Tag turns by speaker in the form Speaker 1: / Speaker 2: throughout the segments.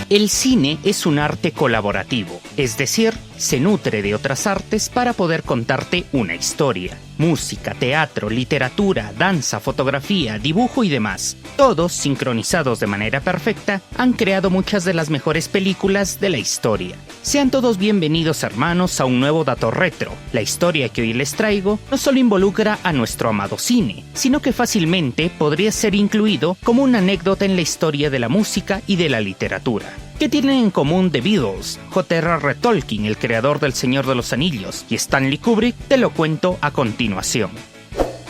Speaker 1: El cine es un arte colaborativo, es decir, se nutre de otras artes para poder contarte una historia. Música, teatro, literatura, danza, fotografía, dibujo y demás, todos sincronizados de manera perfecta, han creado muchas de las mejores películas de la historia. Sean todos bienvenidos, hermanos, a un nuevo dato retro. La historia que hoy les traigo no solo involucra a nuestro amado cine, sino que fácilmente podría ser incluido como una anécdota en la historia de la música y de la literatura. ¿Qué tienen en común The Beatles, J.R.R. Tolkien, el creador del Señor de los Anillos, y Stanley Kubrick? Te lo cuento a continuación.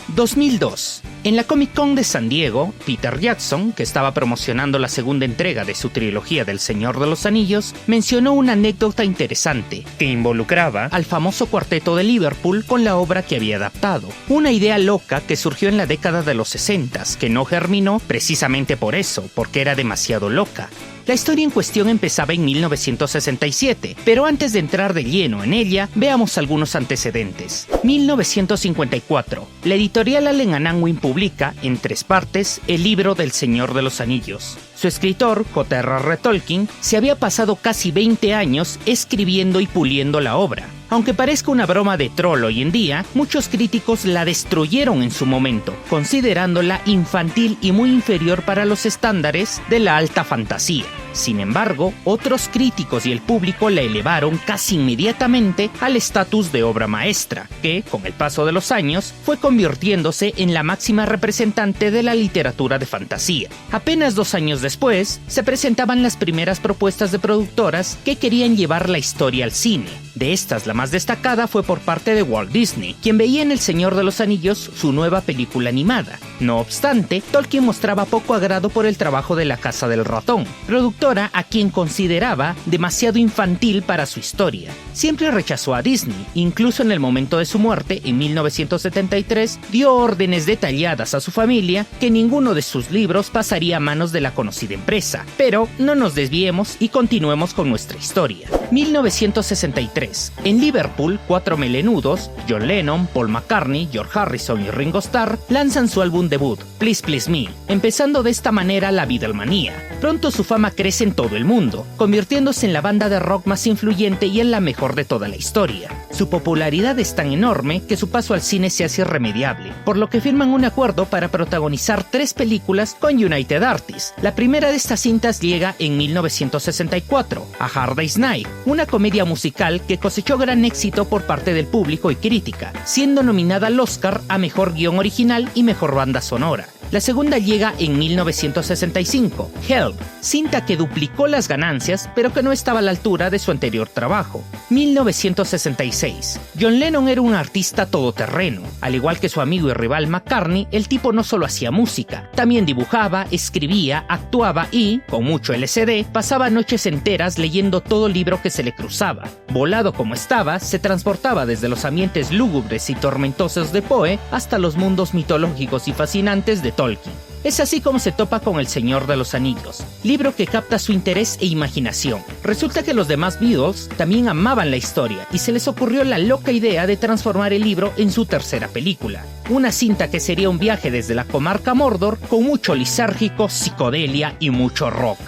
Speaker 1: 2002. En la Comic Con de San Diego, Peter Jackson, que estaba promocionando la segunda entrega de su trilogía del Señor de los Anillos, mencionó una anécdota interesante que involucraba al famoso cuarteto de Liverpool con la obra que había adaptado. Una idea loca que surgió en la década de los 60, que no germinó precisamente por eso, porque era demasiado loca. La historia en cuestión empezaba en 1967, pero antes de entrar de lleno en ella, veamos algunos antecedentes. 1954. La editorial Allen & Unwin publica, en 3 partes, el libro del Señor de los Anillos. Su escritor, J.R.R. Tolkien, se había pasado casi 20 años escribiendo y puliendo la obra. Aunque parezca una broma de troll hoy en día, muchos críticos la destruyeron en su momento, considerándola infantil y muy inferior para los estándares de la alta fantasía. Sin embargo, otros críticos y el público la elevaron casi inmediatamente al estatus de obra maestra, que, con el paso de los años, fue convirtiéndose en la máxima representante de la literatura de fantasía. Apenas 2 años después, se presentaban las primeras propuestas de productoras que querían llevar la historia al cine. De estas, la más destacada fue por parte de Walt Disney, quien veía en El Señor de los Anillos su nueva película animada. No obstante, Tolkien mostraba poco agrado por el trabajo de La Casa del Ratón, productora a quien consideraba demasiado infantil para su historia. Siempre rechazó a Disney, incluso en el momento de su muerte, en 1973, dio órdenes detalladas a su familia que ninguno de sus libros pasaría a manos de la conocida empresa. Pero no nos desviemos y continuemos con nuestra historia. 1963. En Liverpool, 4 melenudos, John Lennon, Paul McCartney, George Harrison y Ringo Starr, lanzan su álbum debut, Please Please Me, empezando de esta manera la Beatlemanía. Pronto su fama crece en todo el mundo, convirtiéndose en la banda de rock más influyente y en la mejor de toda la historia. Su popularidad es tan enorme que su paso al cine se hace irremediable, por lo que firman un acuerdo para protagonizar 3 películas con United Artists. La primera de estas cintas llega en 1964, A Hard Day's Night, una comedia musical que cosechó gran éxito por parte del público y crítica, siendo nominada al Oscar a Mejor Guión Original y Mejor Banda Sonora. La segunda llega en 1965, Help, cinta que duplicó las ganancias, pero que no estaba a la altura de su anterior trabajo. 1966. John Lennon era un artista todoterreno. Al igual que su amigo y rival McCartney, el tipo no solo hacía música, también dibujaba, escribía, actuaba y, con mucho LSD, pasaba noches enteras leyendo todo libro que se le cruzaba. Volado como estaba, se transportaba desde los ambientes lúgubres y tormentosos de Poe hasta los mundos mitológicos y fascinantes de Tolkien. Es así como se topa con El Señor de los Anillos, libro que capta su interés e imaginación. Resulta que los demás Beatles también amaban la historia y se les ocurrió la loca idea de transformar el libro en su tercera película. Una cinta que sería un viaje desde la comarca Mordor con mucho lisérgico, psicodelia y mucho rock.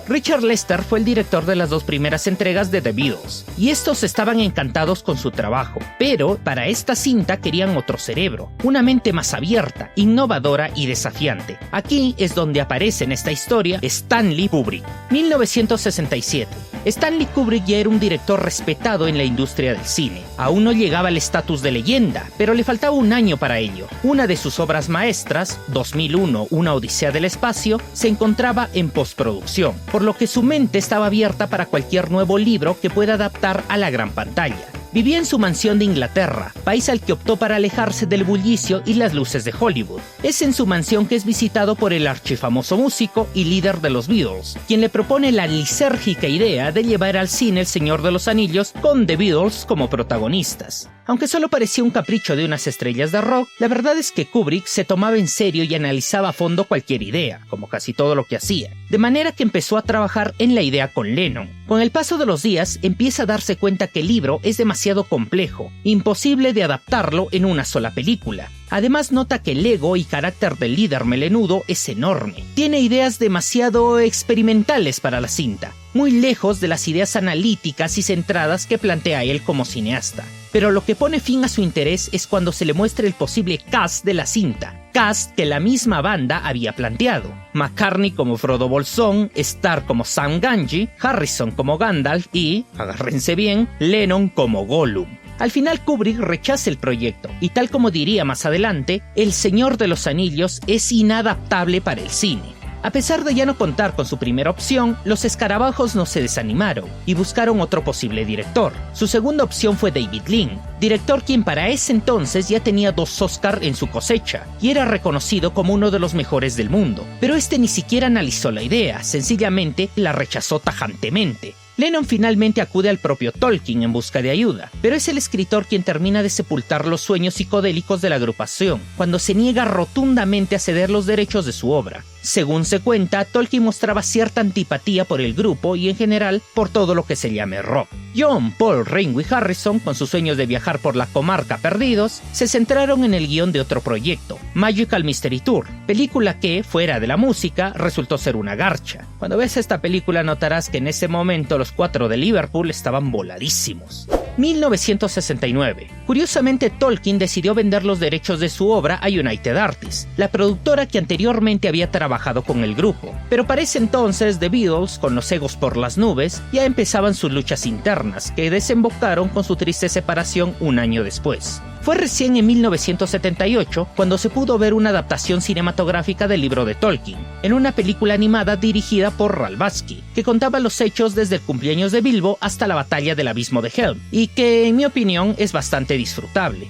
Speaker 1: Richard Lester fue el director de las 2 primeras entregas de The Beatles, y estos estaban encantados con su trabajo, pero para esta cinta querían otro cerebro, una mente más abierta, innovadora y desafiante. Aquí es donde aparece en esta historia Stanley Kubrick. 1967. Stanley Kubrick ya era un director respetado en la industria del cine. Aún no llegaba al estatus de leyenda, pero le faltaba un año para ello. Una de sus obras maestras, 2001, Una Odisea del Espacio, se encontraba en postproducción, por lo que su mente estaba abierta para cualquier nuevo libro que pueda adaptar a la gran pantalla. Vivía en su mansión de Inglaterra, país al que optó para alejarse del bullicio y las luces de Hollywood. Es en su mansión que es visitado por el archifamoso músico y líder de los Beatles, quien le propone la lisérgica idea de llevar al cine El Señor de los Anillos con The Beatles como protagonistas. Aunque solo parecía un capricho de unas estrellas de rock, la verdad es que Kubrick se tomaba en serio y analizaba a fondo cualquier idea, como casi todo lo que hacía, de manera que empezó a trabajar en la idea con Lennon. Con el paso de los días, empieza a darse cuenta que el libro es demasiado complejo, imposible de adaptarlo en una sola película. Además nota que el ego y carácter del líder melenudo es enorme. Tiene ideas demasiado experimentales para la cinta, muy lejos de las ideas analíticas y centradas que plantea él como cineasta. Pero lo que pone fin a su interés es cuando se le muestra el posible cast de la cinta, cast que la misma banda había planteado. McCartney como Frodo Bolsón, Starr como Sam Gamgee, Harrison como Gandalf y, agárrense bien, Lennon como Gollum. Al final Kubrick rechaza el proyecto y, tal como diría más adelante, El Señor de los Anillos es inadaptable para el cine. A pesar de ya no contar con su primera opción, los escarabajos no se desanimaron y buscaron otro posible director. Su segunda opción fue David Lean, director quien para ese entonces ya tenía 2 Oscar en su cosecha y era reconocido como uno de los mejores del mundo. Pero este ni siquiera analizó la idea, sencillamente la rechazó tajantemente. Lennon finalmente acude al propio Tolkien en busca de ayuda, pero es el escritor quien termina de sepultar los sueños psicodélicos de la agrupación, cuando se niega rotundamente a ceder los derechos de su obra. Según se cuenta, Tolkien mostraba cierta antipatía por el grupo y en general por todo lo que se llame rock. John, Paul, Ringo y Harrison, con sus sueños de viajar por la comarca perdidos, se centraron en el guión de otro proyecto, Magical Mystery Tour, película que, fuera de la música, resultó ser una garcha. Cuando ves esta película notarás que en ese momento los 4 de Liverpool estaban voladísimos. 1969. Curiosamente, Tolkien decidió vender los derechos de su obra a United Artists, la productora que anteriormente había trabajado con el grupo. Pero para ese entonces, The Beatles, con los egos por las nubes, ya empezaban sus luchas internas, que desembocaron con su triste separación un año después. Fue recién en 1978 cuando se pudo ver una adaptación cinematográfica del libro de Tolkien, en una película animada dirigida por Ralph Bakshi, que contaba los hechos desde el cumpleaños de Bilbo hasta la batalla del abismo de Helm, y que, en mi opinión, es bastante disfrutable.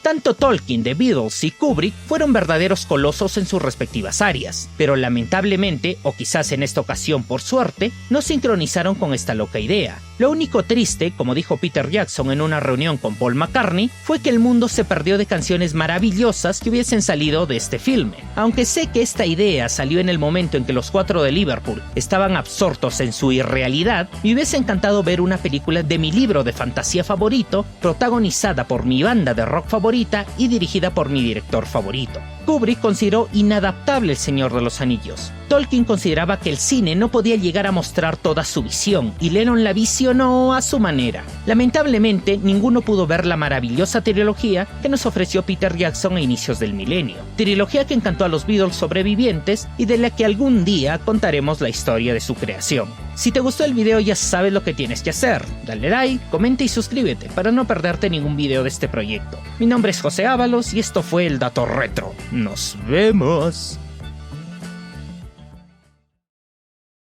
Speaker 1: Tanto Tolkien, The Beatles y Kubrick fueron verdaderos colosos en sus respectivas áreas, pero lamentablemente, o quizás en esta ocasión por suerte, no sincronizaron con esta loca idea. Lo único triste, como dijo Peter Jackson en una reunión con Paul McCartney, fue que el mundo se perdió de canciones maravillosas que hubiesen salido de este filme. Aunque sé que esta idea salió en el momento en que los 4 de Liverpool estaban absortos en su irrealidad, me hubiese encantado ver una película de mi libro de fantasía favorito, protagonizada por mi banda de rock favorita y dirigida por mi director favorito. Kubrick consideró inadaptable El Señor de los Anillos. Tolkien consideraba que el cine no podía llegar a mostrar toda su visión, y Lennon la visionó a su manera. Lamentablemente, ninguno pudo ver la maravillosa trilogía que nos ofreció Peter Jackson a inicios del milenio. Trilogía que encantó a los Beatles sobrevivientes y de la que algún día contaremos la historia de su creación. Si te gustó el video ya sabes lo que tienes que hacer. Dale like, comenta y suscríbete para no perderte ningún video de este proyecto. Mi nombre es José Ábalos y esto fue El Dato Retro. ¡Nos vemos!